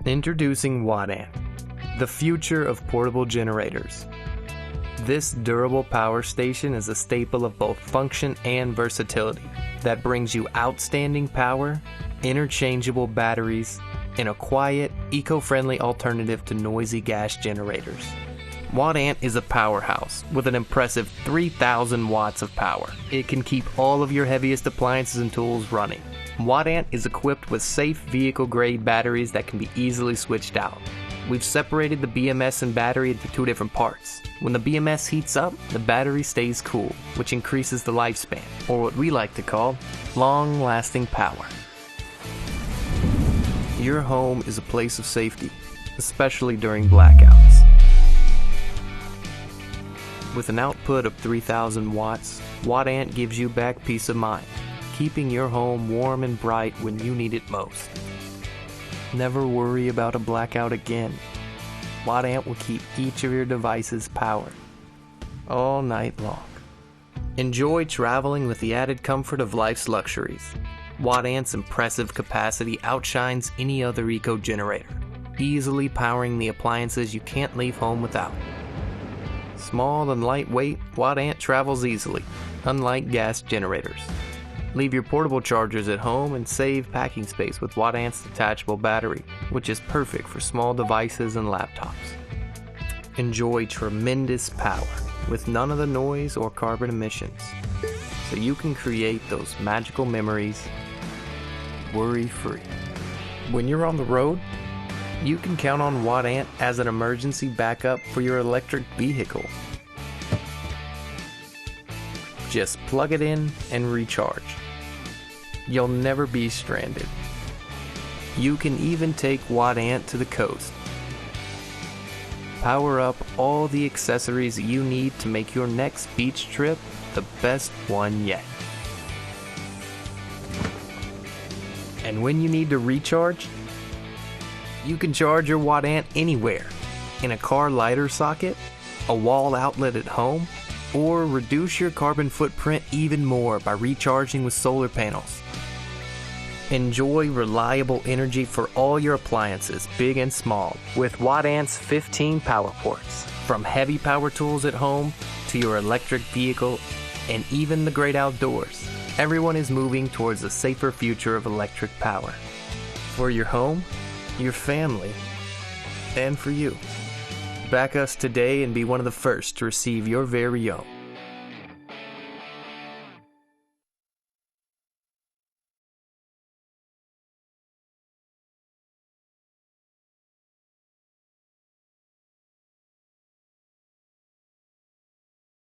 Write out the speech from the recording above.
Introducing WattAnt, the future of portable generators. This durable power station is a staple of both function and versatility that brings you outstanding power, interchangeable batteries, and a quiet, eco-friendly alternative to noisy gas generators. WattAnt is a powerhouse with an impressive 3,000 watts of power. It can keep all of your heaviest appliances and tools running. WattAnt is equipped with safe vehicle-grade batteries that can be easily switched out. We've separated the BMS and battery into two different parts. When the BMS heats up, the battery stays cool, which increases the lifespan, or what we like to call long-lasting power. Your home is a place of safety, especially during blackouts. With an output of 3,000 watts, WattAnt gives you back peace of mind, keeping your home warm and bright when you need it most. Never worry about a blackout again. WattAnt will keep each of your devices powered all night long. Enjoy traveling with the added comfort of life's luxuries. WattAnt's impressive capacity outshines any other eco generator, easily powering the appliances you can't leave home without. Small and lightweight, WattAnt travels easily, unlike gas generators. Leave your portable chargers at home and save packing space with WattAnt's detachable battery, which is perfect for small devices and laptops. Enjoy tremendous power with none of the noise or carbon emissions, so you can create those magical memories worry-free. When you're on the road, you can count on WattAnt as an emergency backup for your electric vehicle. Just plug it in and recharge. You'll never be stranded. You can even take WattAnt to the coast. Power up all the accessories you need to make your next beach trip the best one yet. And when you need to recharge, you can charge your WattAnt anywhere, in a car lighter socket, a wall outlet at home, or reduce your carbon footprint even more by recharging with solar panels. Enjoy reliable energy for all your appliances, big and small, with WattAnt's 15 power ports. From heavy power tools at home to your electric vehicle and even the great outdoors, everyone is moving towards a safer future of electric power. For your home, your family, and for you. Back us today and be one of the first to receive your very own